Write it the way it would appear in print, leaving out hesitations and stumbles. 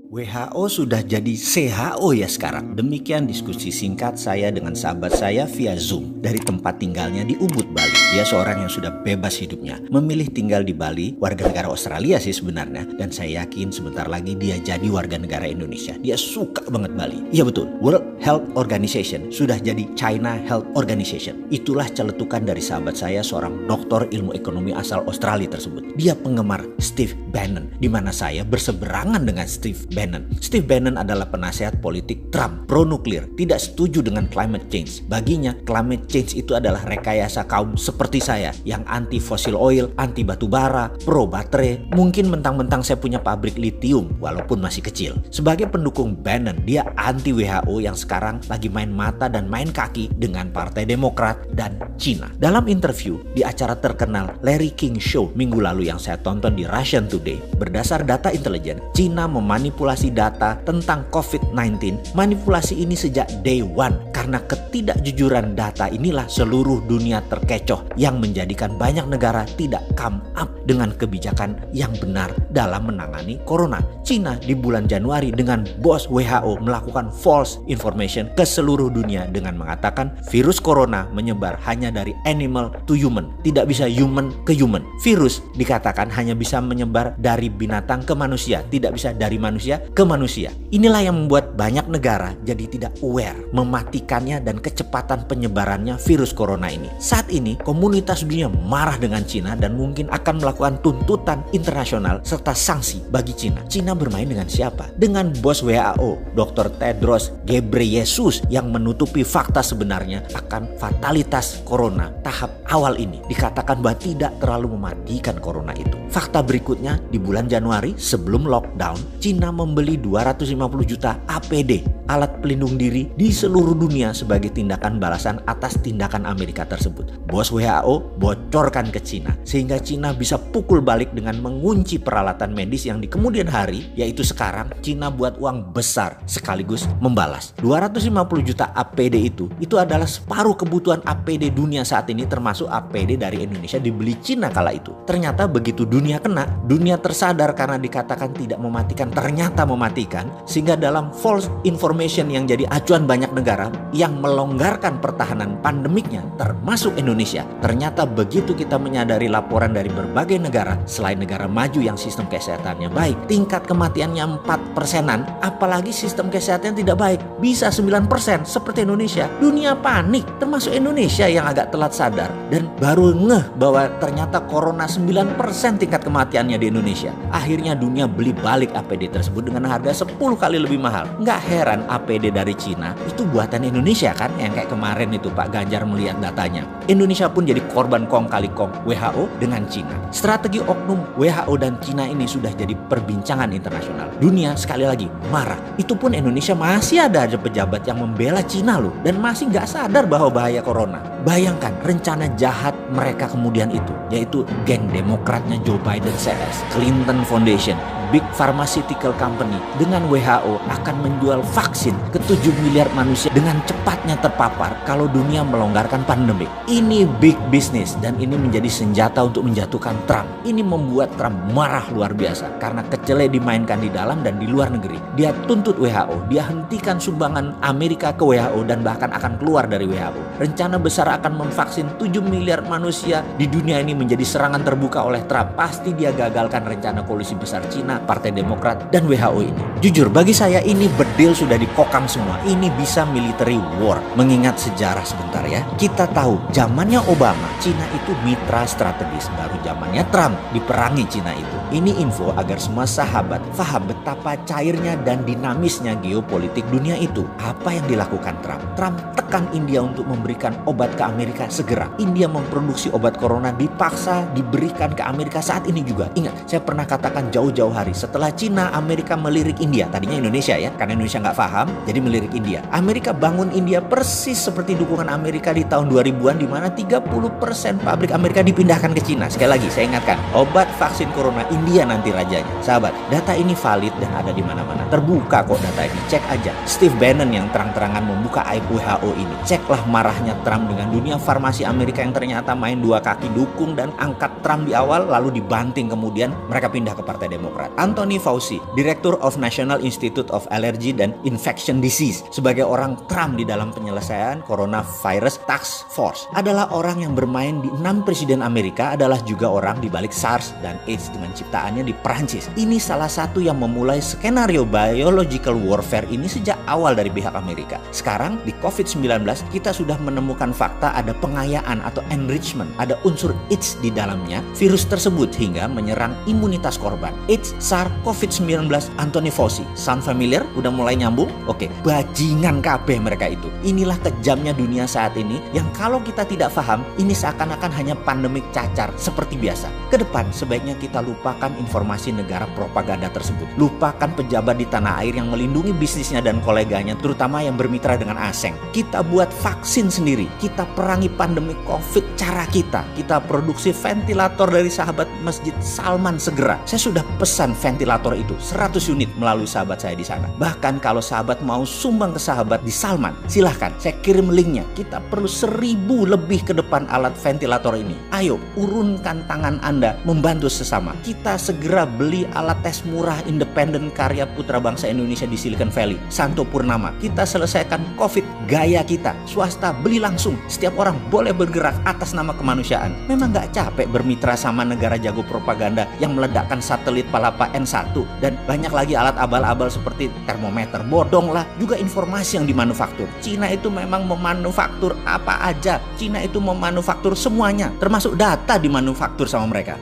WHO sudah jadi CHO ya sekarang. Demikian diskusi singkat saya dengan sahabat saya via Zoom dari tempat tinggalnya di Ubud, Bali. Dia seorang yang sudah bebas hidupnya, memilih tinggal di Bali, warga negara Australia sih sebenarnya. Dan saya yakin sebentar lagi dia jadi warga negara Indonesia. Dia suka banget Bali. Iya betul, World Health Organization sudah jadi China Health Organization. Itulah celetukan dari sahabat saya, seorang doktor ilmu ekonomi asal Australia tersebut. Dia penggemar Steve Bannon, di mana saya berseberangan dengan Steve Bannon. Steve Bannon adalah penasihat politik Trump, pro nuklir, tidak setuju dengan climate change. Baginya, climate change itu adalah rekayasa kaum seperti saya yang anti fossil oil, anti batu bara, pro baterai. Mungkin mentang-mentang saya punya pabrik lithium walaupun masih kecil. Sebagai pendukung Bannon, dia anti WHO yang sekarang lagi main mata dan main kaki dengan Partai Demokrat dan Cina. Dalam interview di acara terkenal Larry King Show minggu lalu yang saya tonton di Russian Today, berdasar data intelijen, Cina memanipulasi data tentang COVID-19. Manipulasi ini sejak day one. Karena ketidakjujuran data inilah seluruh dunia terkecoh yang menjadikan banyak negara tidak come up dengan kebijakan yang benar dalam menangani corona. Cina di bulan Januari dengan bos WHO melakukan false information ke seluruh dunia dengan mengatakan virus corona menyebar hanya dari animal to human, tidak bisa human ke human. Virus dikatakan hanya bisa menyebar dari binatang ke manusia, tidak bisa dari manusia ke manusia. Inilah yang membuat banyak negara jadi tidak aware mematikannya dan kecepatan penyebarannya virus corona ini. Saat ini komunitas dunia marah dengan Cina dan mungkin akan melakukan tuntutan internasional serta sanksi bagi Cina. Cina bermain dengan siapa? Dengan bos WHO, Dr. Tedros Ghebreyesus, yang menutupi fakta sebenarnya akan fatalitas corona tahap awal ini. Dikatakan bahwa tidak terlalu mematikan corona itu. Fakta berikutnya, di bulan Januari sebelum lockdown, Cina membeli 250 juta APD, alat pelindung diri, di seluruh dunia sebagai tindakan balasan atas tindakan Amerika tersebut. Bos WHO bocorkan ke Cina sehingga Cina bisa pukul balik dengan mengunci peralatan medis yang di kemudian hari, yaitu sekarang Cina buat uang besar sekaligus membalas. 250 juta APD itu adalah separuh kebutuhan APD dunia saat ini, termasuk APD dari Indonesia dibeli Cina kala itu. Ternyata begitu dunia kena, dunia tersadar karena dikatakan tidak mematikan, ternyata mematikan, sehingga dalam false information yang jadi acuan banyak negara yang melonggarkan pertahanan pandemiknya termasuk Indonesia. Ternyata begitu kita menyadari laporan dari berbagai negara selain negara maju yang sistem kesehatannya baik, tingkat kematiannya 4%-an, apalagi sistem kesehatan tidak baik bisa 9% seperti Indonesia. Dunia panik, termasuk Indonesia yang agak telat sadar dan baru ngeh bahwa ternyata corona 9% tingkat kematiannya di Indonesia. Akhirnya dunia beli balik APD tersebut dengan harga 10 kali lebih mahal. Nggak heran APD dari Cina itu buatan Indonesia kan, yang kayak kemarin itu Pak Ganjar melihat datanya. Indonesia pun jadi korban kong kali kong WHO dengan Cina. Strategi oknum WHO dan Cina ini sudah jadi perbincangan internasional. Dunia sekali lagi marah. Itu pun Indonesia masih ada aja pejabat yang membela Cina loh, dan masih nggak sadar bahwa bahaya corona. Bayangkan rencana jahat mereka kemudian itu, yaitu geng demokratnya Joe Biden CS, Clinton Foundation, big pharmaceutical company dengan WHO akan menjual vaksin ke 7 miliar manusia dengan cepatnya terpapar kalau dunia melonggarkan pandemik. Ini big business dan ini menjadi senjata untuk menjatuhkan Trump. Ini membuat Trump marah luar biasa karena kecele dimainkan di dalam dan di luar negeri. Dia tuntut WHO, dia hentikan sumbangan Amerika ke WHO dan bahkan akan keluar dari WHO. Rencana besar akan memvaksin 7 miliar manusia di dunia ini menjadi serangan terbuka oleh Trump. Pasti dia gagalkan rencana koalisi besar Cina, Partai Demokrat, dan WHO ini. Jujur, bagi saya ini bedil sudah dikokang semua. Ini bisa military war. Mengingat sejarah sebentar ya. Kita tahu zamannya Obama, Cina itu mitra strategis. Baru zamannya Trump diperangi Cina itu. Ini info agar semua sahabat paham betapa cairnya dan dinamisnya geopolitik dunia itu. Apa yang dilakukan Trump? Trump tekan India untuk memberikan obat ke Amerika segera. India memproduksi obat corona dipaksa diberikan ke Amerika saat ini juga. Ingat, saya pernah katakan jauh-jauh hari setelah Cina, Amerika melirik India. Tadinya Indonesia ya, karena Indonesia nggak paham, jadi melirik India. Amerika bangun India persis seperti dukungan Amerika di tahun 2000-an, di mana 30% pabrik Amerika dipindahkan ke Cina. Sekali lagi, saya ingatkan, obat vaksin corona India nanti rajanya. Sahabat, data ini valid dan ada di mana-mana. Terbuka kok data ini, cek aja. Steve Bannon yang terang-terangan membuka aib WHO ini. Ceklah marahnya Trump dengan dunia farmasi Amerika yang ternyata main dua kaki dukung dan angkat Trump di awal, lalu dibanting kemudian mereka pindah ke Partai Demokrat. Anthony Fauci, Director of National Institute of Allergy and Infection Disease, sebagai orang Trump di dalam penyelesaian Coronavirus Task Force, adalah orang yang bermain di 6 presiden Amerika, adalah juga orang di balik SARS dan AIDS dengan ciptaannya di Perancis. Ini salah satu yang memulai skenario biological warfare ini sejak awal dari pihak Amerika. Sekarang di COVID-19 kita sudah menemukan fakta ada pengayaan atau enrichment, ada unsur AIDS di dalamnya virus tersebut hingga menyerang imunitas korban. AIDS, SARS, COVID-19, Anthony Fauci. Sound familiar? Udah mulai nyambung? Oke, bajingan kabeh mereka itu. Inilah kejamnya dunia saat ini yang kalau kita tidak paham, ini seakan-akan hanya pandemik cacar seperti biasa. Kedepan sebaiknya kita lupakan informasi negara propaganda tersebut. Lupakan pejabat di tanah air yang melindungi bisnisnya dan koleganya, terutama yang bermitra dengan asing. Kita buat vaksin sendiri. Kita perangi pandemi COVID cara kita. Kita produksi ventilator dari sahabat Masjid Salman segera. Saya sudah pesan ventilator itu 100 unit melalui sahabat saya di sana. Bahkan kalau sahabat mau sumbang ke sahabat di Salman, silahkan saya kirim linknya. Kita perlu 1000 lebih ke depan alat ventilator ini. Ayo urunkan tangan Anda membantu sesama. Kita segera beli alat tes murah independen karya putra bangsa Indonesia di Silicon Valley, Santo Purnama. Kita selesaikan COVID gaya kita. Swasta beli langsung. Setiap orang boleh bergerak atas nama kemanusiaan. Memang gak capek bermitra sama negara jago propaganda yang meledakkan satelit Palapa N1 dan banyak lagi alat abal-abal seperti termometer. Bodong lah, juga informasi yang dimanufaktur. Cina itu memang memanufaktur apa aja. Cina itu memanufaktur semuanya, termasuk data dimanufaktur sama mereka.